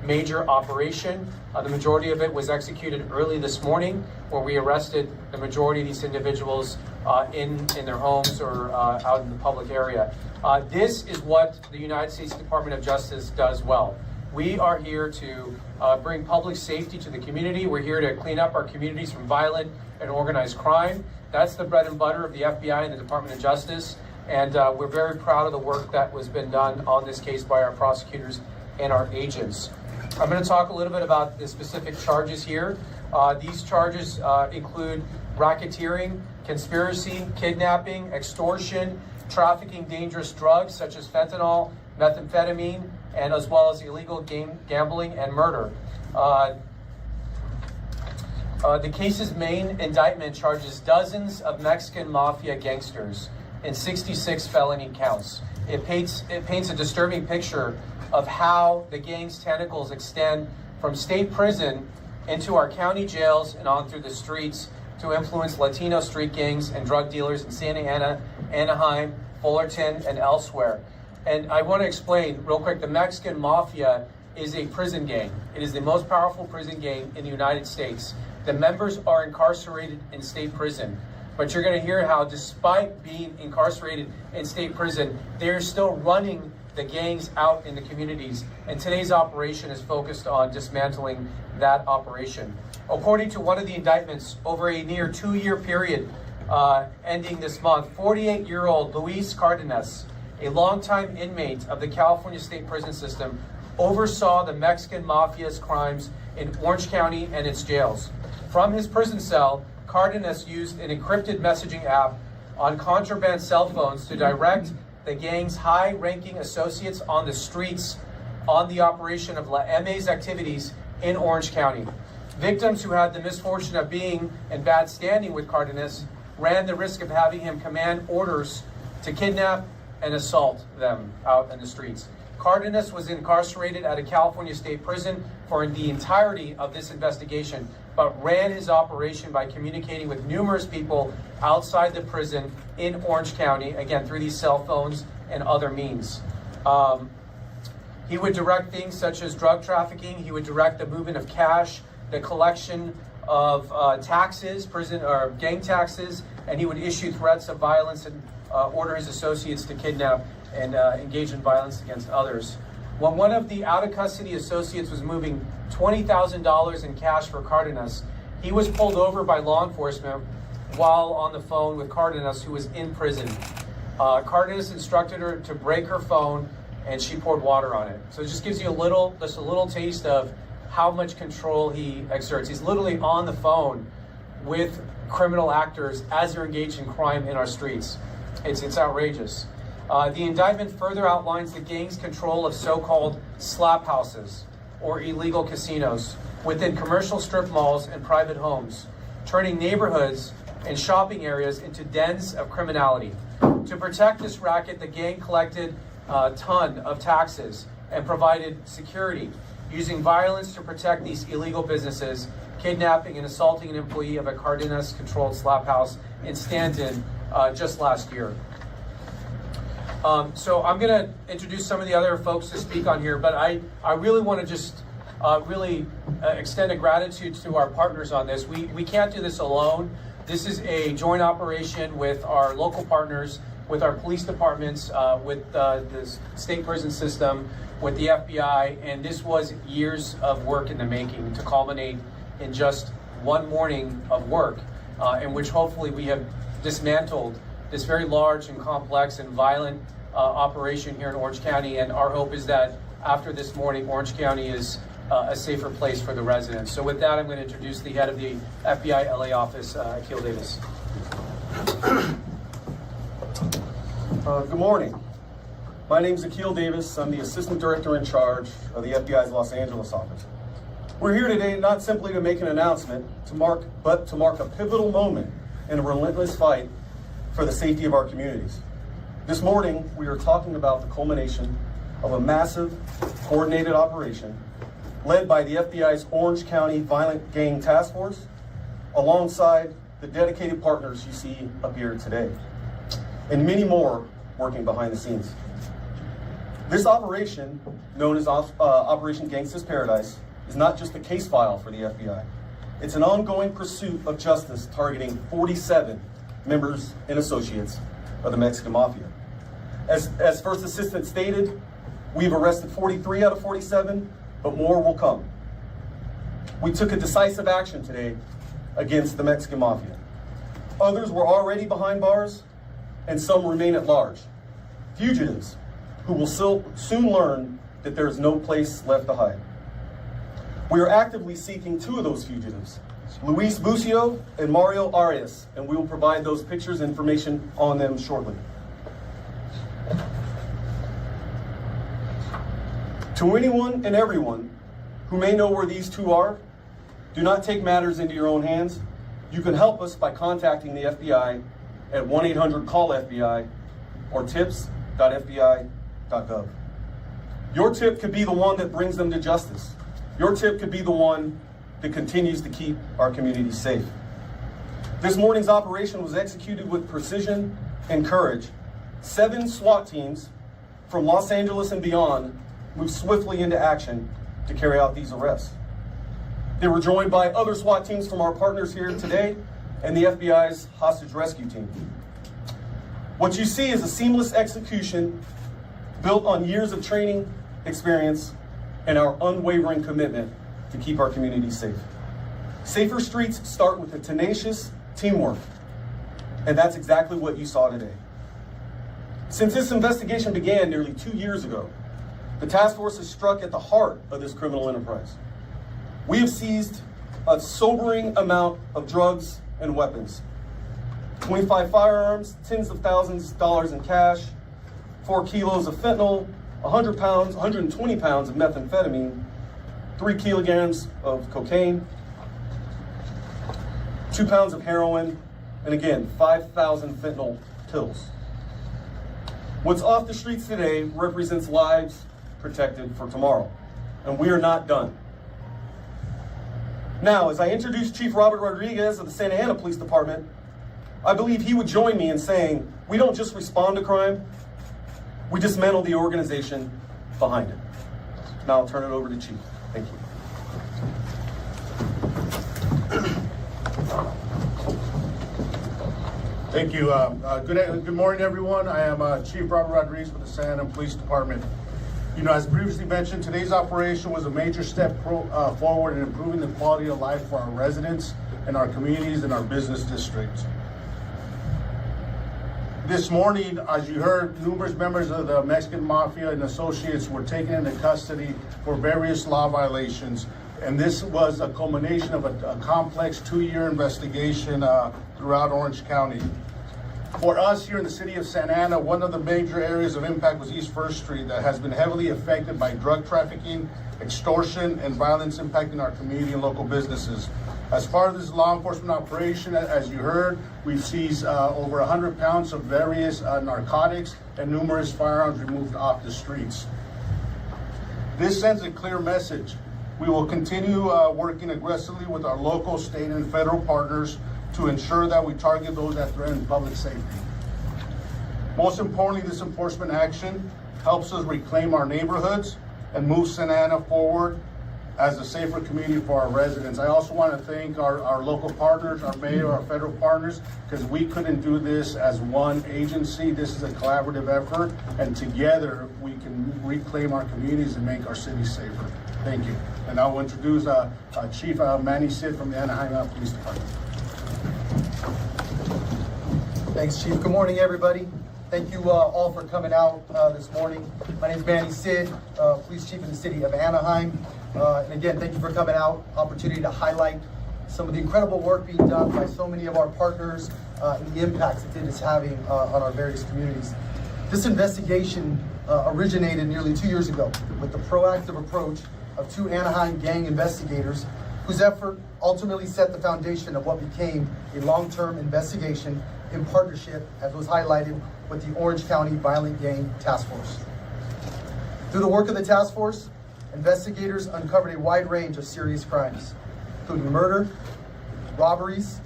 major operation. The majority of it was executed early this morning, where we arrested the majority of these individuals in their homes or out in the public area. This is what the United States Department of Justice does well. We are here to bring public safety to the community. We're here to clean up our communities from violent and organized crime. That's the bread and butter of the FBI and the Department of Justice. And we're very proud of the work that was been done on this case by our prosecutors and our agents. I'm going to talk a little bit about the specific charges here. These charges include racketeering, conspiracy, kidnapping, extortion, trafficking dangerous drugs such as fentanyl, methamphetamine, and as well as illegal gambling and murder. The case's main indictment charges dozens of Mexican mafia gangsters and 66 felony counts. It paints a disturbing picture of how the gang's tentacles extend from state prison into our county jails and on through the streets to influence Latino street gangs and drug dealers in Santa Ana, Anaheim, Fullerton, and elsewhere. And I want to explain real quick, the Mexican Mafia is a prison gang. It is the most powerful prison gang in the United States. The members are incarcerated in state prison. But you're going to hear how despite being incarcerated in state prison, they're still running the gangs out in the communities. And today's operation is focused on dismantling that operation. According to one of the indictments, over a near 2-year period ending this month, 48-year-old Luis Cardenas, a longtime inmate of the California State Prison System, oversaw the Mexican Mafia's crimes in Orange County and its jails. From his prison cell, Cardenas used an encrypted messaging app on contraband cell phones to direct the gang's high-ranking associates on the streets on the operation of La M's activities in Orange County. Victims who had the misfortune of being in bad standing with Cardenas ran the risk of having him command orders to kidnap and assault them out in the streets. Cardenas was incarcerated at a California state prison for the entirety of this investigation, but ran his operation by communicating with numerous people outside the prison in Orange County, again, through these cell phones and other means. He would direct things such as drug trafficking. He would direct the movement of cash, the collection of taxes, prison or gang taxes, and he would issue threats of violence and order his associates to kidnap and engage in violence against others. When one of the out-of-custody associates was moving $20,000 in cash for Cardenas, he was pulled over by law enforcement while on the phone with Cardenas, who was in prison. Cardenas instructed her to break her phone, and she poured water on it. So it just gives you just a little taste of how much control he exerts. He's literally on the phone with criminal actors as they're engaged in crime in our streets. It's outrageous. The indictment further outlines the gang's control of so-called slap houses or illegal casinos within commercial strip malls and private homes, turning neighborhoods and shopping areas into dens of criminality. To protect this racket, the gang collected a ton of taxes and provided security, using violence to protect these illegal businesses, kidnapping and assaulting an employee of a Cardenas-controlled slap house in Stanton just last year. So I'm going to introduce some of the other folks to speak on here, but I really want to just extend a gratitude to our partners on this. We can't do this alone. This is a joint operation with our local partners, with our police departments, with the state prison system, with the FBI, and this was years of work in the making to culminate in just one morning of work, in which hopefully we have dismantled this very large and complex and violent operation here in Orange County, and our hope is that after this morning, Orange County is a safer place for the residents. So with that, I'm going to introduce the head of the FBI LA office, Akil Davis. Good morning. My name is Akil Davis. I'm the Assistant Director in charge of the FBI's Los Angeles office. We're here today not simply to make an announcement, but to mark a pivotal moment in a relentless fight for the safety of our communities. This morning, we are talking about the culmination of a massive, coordinated operation led by the FBI's Orange County Violent Gang Task Force, alongside the dedicated partners you see up here today, and many more working behind the scenes. This operation, known as Operation Gangsta's Paradise, is not just a case file for the FBI. It's an ongoing pursuit of justice targeting 47 members and associates of the Mexican Mafia. As First Assistant stated, we've arrested 43 out of 47, but more will come. We took a decisive action today against the Mexican Mafia. Others were already behind bars, and some remain at large. Fugitives who will soon learn that there is no place left to hide. We are actively seeking two of those fugitives, Luis Bucio and Mario Arias, and we will provide those pictures and information on them shortly. To anyone and everyone who may know where these two are, do not take matters into your own hands. You can help us by contacting the FBI at 1-800-CALL-FBI or tips.fbi.gov. Your tip could be the one that brings them to justice. Your tip could be the one that continues to keep our community safe. This morning's operation was executed with precision and courage. 7 SWAT teams from Los Angeles and beyond moved swiftly into action to carry out these arrests. They were joined by other SWAT teams from our partners here today and the FBI's hostage rescue team. What you see is a seamless execution built on years of training, experience, and our unwavering commitment to keep our communities safe. Safer streets start with a tenacious teamwork, and that's exactly what you saw today. Since this investigation began nearly 2 years ago, the task force has struck at the heart of this criminal enterprise. We have seized a sobering amount of drugs and weapons. 25 firearms, tens of thousands of dollars in cash, 4 kilos of fentanyl, 120 pounds of methamphetamine, 3 kilograms of cocaine, 2 pounds of heroin, and again, 5,000 fentanyl pills. What's off the streets today represents lives protected for tomorrow, and we are not done. Now, as I introduce Chief Robert Rodriguez of the Santa Ana Police Department, I believe he would join me in saying, we don't just respond to crime, we dismantle the organization behind it. Now I'll turn it over to Chief. Thank you. Thank you. Good morning, everyone. I am Chief Robert Rodriguez with the Santa Ana Police Department. You know, as previously mentioned, today's operation was a major step forward in improving the quality of life for our residents and our communities and our business districts. This morning, as you heard, numerous members of the Mexican Mafia and associates were taken into custody for various law violations. And this was a culmination of a complex 2-year investigation throughout Orange County. For us here in the city of Santa Ana, one of the major areas of impact was East First Street that has been heavily affected by drug trafficking, extortion, and violence impacting our community and local businesses. As part of this law enforcement operation, as you heard, we've seized over 100 pounds of various narcotics and numerous firearms removed off the streets. This sends a clear message. We will continue working aggressively with our local, state, and federal partners to ensure that we target those that threaten public safety. Most importantly, this enforcement action helps us reclaim our neighborhoods and move Santa Ana forward as a safer community for our residents. I also want to thank our local partners, our mayor, our federal partners, because we couldn't do this as one agency. This is a collaborative effort, and together we can reclaim our communities and make our cities safer. Thank you. And I will introduce Chief Manny Cid from the Anaheim Police Department. Thanks, Chief. Good morning, everybody. Thank you all for coming out this morning. My name is Manny Cid, Police Chief in the city of Anaheim. And again, thank you for coming out. Opportunity to highlight some of the incredible work being done by so many of our partners and the impacts that it is having on our various communities. This investigation originated nearly 2 years ago with the proactive approach of 2 Anaheim gang investigators whose effort ultimately set the foundation of what became a long-term investigation in partnership, as was highlighted, with the Orange County Violent Gang Task Force. Through the work of the task force, investigators uncovered a wide range of serious crimes, including murder, robberies,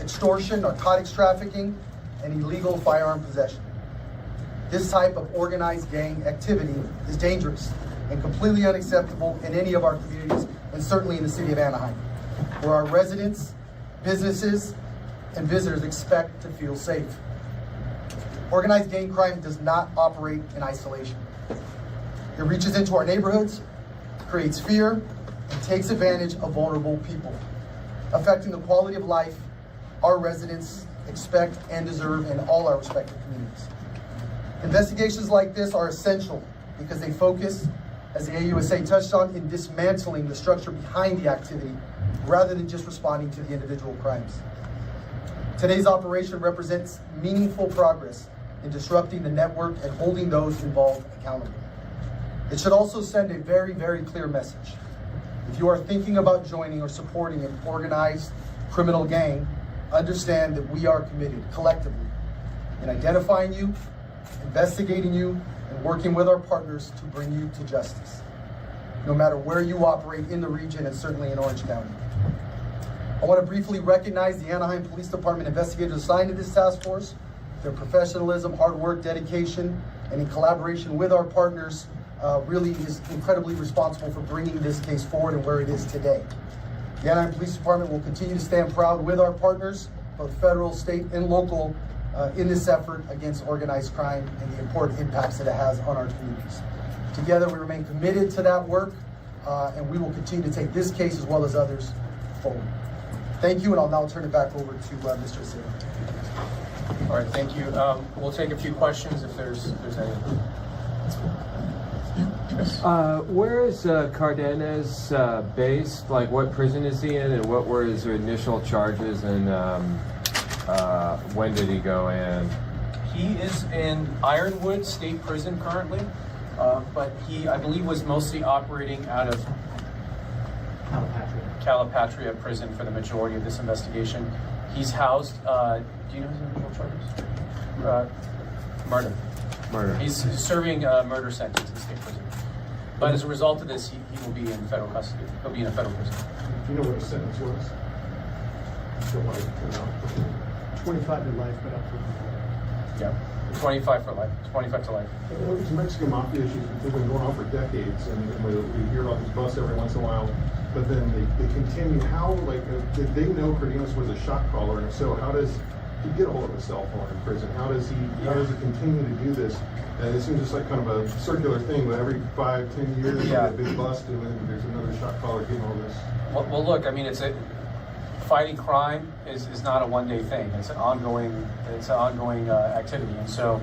extortion, narcotics trafficking, and illegal firearm possession. This type of organized gang activity is dangerous and completely unacceptable in any of our communities, and certainly in the city of Anaheim, where our residents, businesses, and visitors expect to feel safe. Organized gang crime does not operate in isolation. It reaches into our neighborhoods, creates fear, and takes advantage of vulnerable people, affecting the quality of life our residents expect and deserve in all our respective communities. Investigations like this are essential because they focus, as the AUSA touched on, in dismantling the structure behind the activity rather than just responding to the individual crimes. Today's operation represents meaningful progress in disrupting the network and holding those involved accountable. It should also send a very, very clear message. If you are thinking about joining or supporting an organized criminal gang, understand that we are committed collectively in identifying you, investigating you, and working with our partners to bring you to justice, no matter where you operate in the region and certainly in Orange County. I want to briefly recognize the Anaheim Police Department investigators assigned to this task force. Their professionalism, hard work, dedication, and in collaboration with our partners really is incredibly responsible for bringing this case forward and where it is today. The Anaheim Police Department will continue to stand proud with our partners, both federal, state, and local, in this effort against organized crime and the important impacts that it has on our communities. Together, we remain committed to that work, and we will continue to take this case as well as others forward. Thank you, and I'll now turn it back over to Mr. Cid. All right, thank you. We'll take a few questions if there's any. Where is Cardenas based? Like, what prison is he in, and what were his initial charges, and when did he go in? He is in Ironwood State Prison currently, but he, I believe, was mostly operating out of Calipatria Prison for the majority of this investigation. He's housed, do you know his initial charges? Murder. Murder. He's serving a murder sentence in state prison. But as a result of this, he will be in federal custody. He'll be in a federal prison. Do you know what his sentence was? So like, 25 to life, but up to Yeah, 25 for life, 25 to life. These Mexican mafia issues have been going on for decades, and we hear about these busts every once in a while, but then they continue. How, like, did they know Cardenas was a shot caller, and if so, how does he get a hold of a cell phone in prison? How does he continue to do this? And it seems just like kind of a circular thing, but every 5-10 years, you get a big bust, and then there's another shot caller getting all this. Well, look, I mean, fighting crime is not a one-day thing. It's an ongoing activity, and so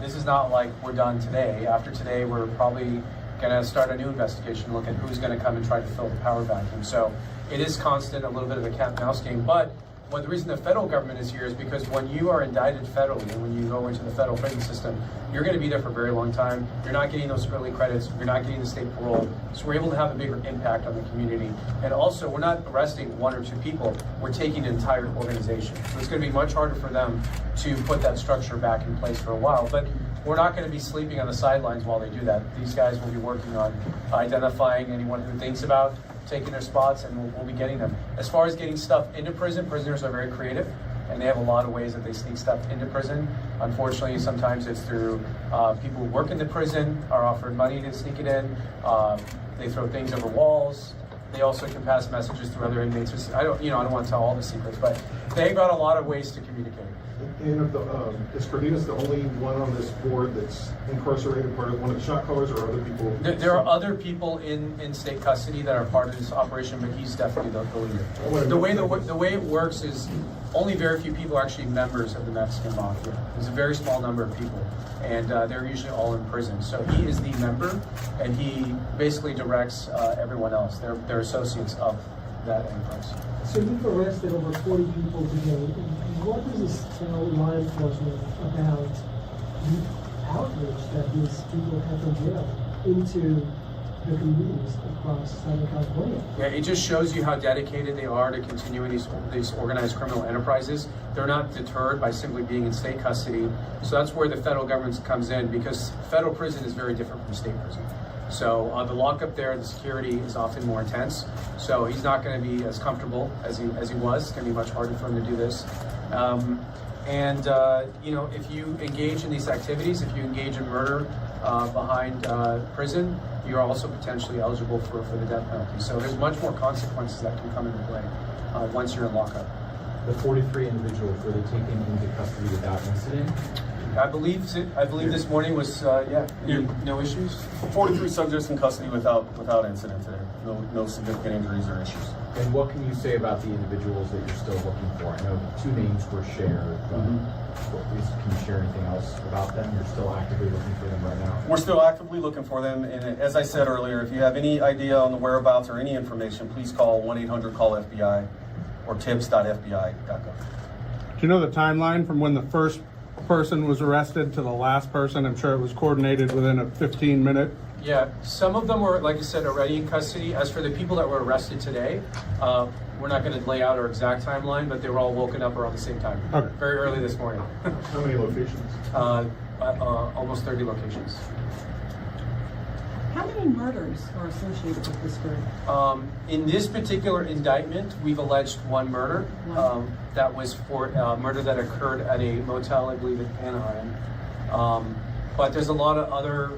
this is not like we're done today. After today, we're probably going to start a new investigation, look at who's going to come and try to fill the power vacuum. So it is constant, a little bit of a cat and mouse game. But the reason the federal government is here is because when you are indicted federally and when you go into the federal prison system, you're going to be there for a very long time. You're not getting those early credits. You're not getting the state parole. So we're able to have a bigger impact on the community. And also, we're not arresting 1 or 2 people. We're taking an entire organization. So it's going to be much harder for them to put that structure back in place for a while. But we're not going to be sleeping on the sidelines while they do that. These guys will be working on identifying anyone who thinks about taking their spots, and we'll be getting them. As far as getting stuff into prison, prisoners are very creative, and they have a lot of ways that they sneak stuff into prison. Unfortunately, sometimes it's through people who work in the prison are offered money to sneak it in. They throw things over walls. They also can pass messages through other inmates. I don't want to tell all the secrets, but they've got a lot of ways to communicate. And is Cardenas the only one on this board that's incarcerated, part of one of the shot callers, or are other people? There are other people in state custody that are part of this operation, but he's definitely the leader. The way it works is only very few people are actually members of the Mexican mafia. There's a very small number of people, and they're usually all in prison. So he is the member, and he basically directs everyone else. They're associates of that enterprise. So you've arrested over 40 people today. What does this tell law enforcement about the outreach that these people have from jail into the communities across Southern California? Yeah, it just shows you how dedicated they are to continuing these organized criminal enterprises. They're not deterred by simply being in state custody. So that's where the federal government comes in, because federal prison is very different from state prison. So the lockup there, the security is often more intense. So he's not going to be as comfortable as he was. It's going to be much harder for him to do this. And if you engage in these activities, if you engage in murder behind prison, you're also potentially eligible for the death penalty. So there's much more consequences that can come into play once you're in lockup. The 43 individuals were they taken into custody without incident? I believe this morning was no issues. 43 subjects in custody without incident today. No significant injuries or issues. And what can you say about the individuals that you're still looking for? I know 2 names were shared, but can you share anything else about them? You're still actively looking for them right now? We're still actively looking for them, and as I said earlier, if you have any idea on the whereabouts or any information, please call 1-800-CALL-FBI or tips.fbi.gov. Do you know the timeline from when the first person was arrested to the last person? I'm sure it was coordinated within a 15-minute. Yeah, some of them were, like I said, already in custody. As for the people that were arrested today, we're not going to lay out our exact timeline, but they were all woken up around the same time, very early this morning. How many locations? Almost 30 locations. How many murders are associated with this group? In this particular indictment, we've alleged 1 murder. That was for murder that occurred at a motel, I believe, in Anaheim. But there's a lot of other,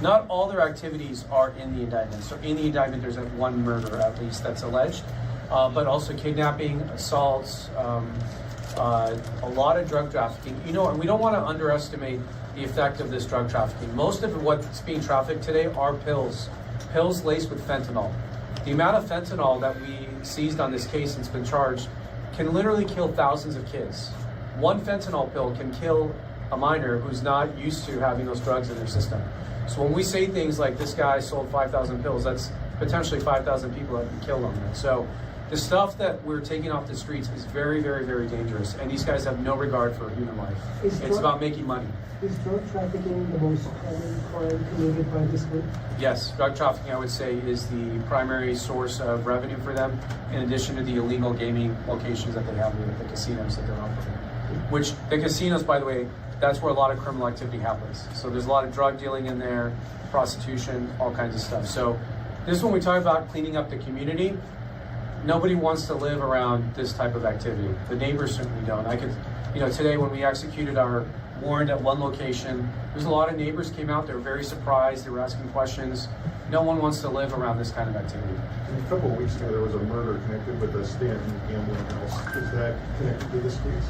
not all their activities are in the indictment. So in the indictment, there's 1 murder at least that's alleged, but also kidnapping, assaults, a lot of drug trafficking. And we don't want to underestimate the effect of this drug trafficking. Most of what's being trafficked today are pills laced with fentanyl. The amount of fentanyl that we seized on this case and's been charged can literally kill thousands of kids. 1 fentanyl pill can kill a minor who's not used to having those drugs in their system. So when we say things like this guy sold 5,000 pills, that's potentially 5,000 people that can kill on that. So the stuff that we're taking off the streets is very, very, very dangerous, and these guys have no regard for human life. It's about making money. Is drug trafficking the most common crime committed by this group? Yes, drug trafficking, I would say, is the primary source of revenue for them, in addition to the illegal gaming locations that they have with the casinos that they're operating. Which, the casinos, by the way, that's where a lot of criminal activity happens. So there's a lot of drug dealing in there, prostitution, all kinds of stuff. So this is when we talk about cleaning up the community. Nobody wants to live around this type of activity. The neighbors certainly don't. Today when we executed our warrant at 1 location, there's a lot of neighbors came out, they were very surprised, they were asking questions. No one wants to live around this kind of activity. And a couple of weeks ago, there was a murder connected with the Stanton gambling house. Is that connected to this case?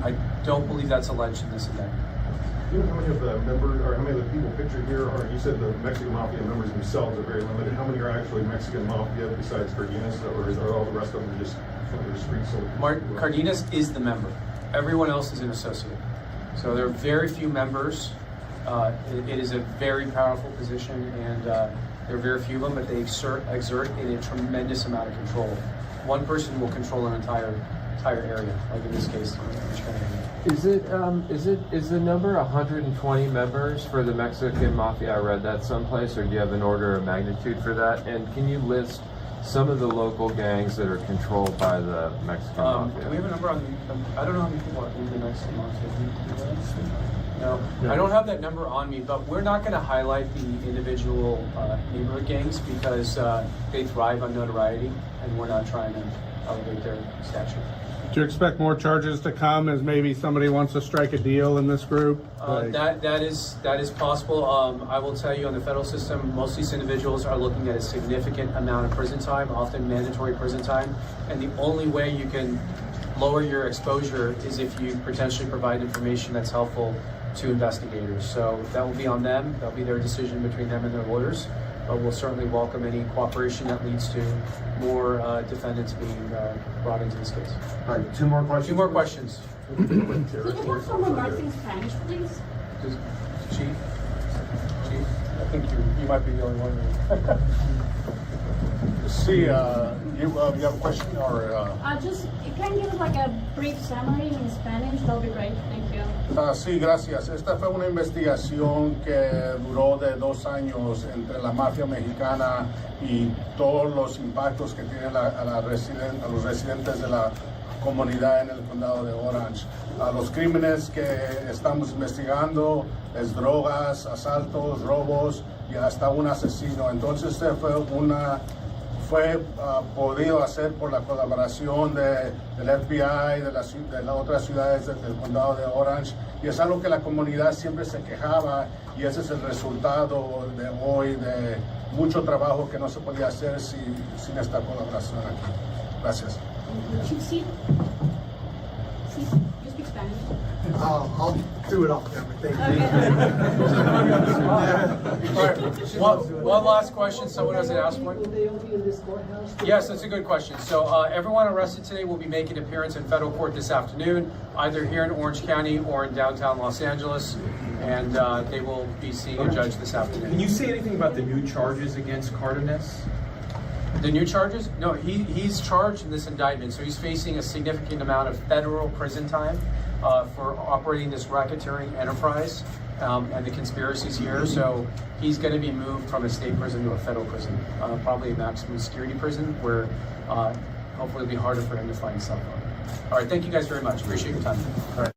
I don't believe that's alleged in this indictment. Do you know how many of the members, or how many of the people pictured here are, you said the Mexican Mafia members themselves are very limited. How many are actually Mexican Mafia besides Cardenas, or are all the rest of them just from the streets? Cardenas is the member. Everyone else is an associate. So there are very few members. It is a very powerful position, and there are very few of them, but they exert in a tremendous amount of control. 1 person will control an entire area, like in this case. Is the number 120 members for the Mexican Mafia? I read that someplace, or do you have an order of magnitude for that? And can you list some of the local gangs that are controlled by the Mexican Mafia? Do we have a number on I don't know how many people are in the Mexican Mafia. No, I don't have that number on me, but we're not going to highlight the individual neighborhood gangs because they thrive on notoriety, and we're not trying to elevate their stature. Do you expect more charges to come as maybe somebody wants to strike a deal in this group? That is possible. I will tell you, on the federal system, most of these individuals are looking at a significant amount of prison time, often mandatory prison time, and the only way you can lower your exposure is if you potentially provide information that's helpful to investigators. So that will be on them. That'll be their decision between them and their lawyers. But we'll certainly welcome any cooperation that leads to more defendants being brought into this case. All right, 2 more questions. 2 more questions. Could you have someone writing Spanish, please? Chief? I think you might be the only one. See, you have a question or? Just can you give us like a brief summary in Spanish? That'll be great. Thank you. Sí, gracias. Esta fue una investigación que duró de 2 años entre la mafia mexicana y todos los impactos que tiene a los residentes de la comunidad en el condado de Orange. Los crímenes que estamos investigando es drogas, asaltos, robos y hasta un asesino. Entonces fue fue podido hacer por la colaboración del FBI, de las otras ciudades del condado de Orange, y es algo que la comunidad siempre se quejaba, y ese es el resultado de hoy, de mucho trabajo que no se podía hacer sin esta colaboración aquí. Gracias. Sí. You speak Spanish. I'll do it off camera. Thank you. All right, one last question. Someone has asked one. Will they all be in this courthouse? Yes, that's a good question. So everyone arrested today will be making an appearance in federal court this afternoon, either here in Orange County or in downtown Los Angeles, and they will be seeing a judge this afternoon. Can you say anything about the new charges against Cardenas? The new charges? No, he's charged in this indictment, so he's facing a significant amount of federal prison time for operating this racketeering enterprise and the conspiracies here. So he's going to be moved from a state prison to a federal prison, probably a maximum security prison, where hopefully it'll be harder for him to find himself. All right, thank you guys very much. Appreciate your time. All right.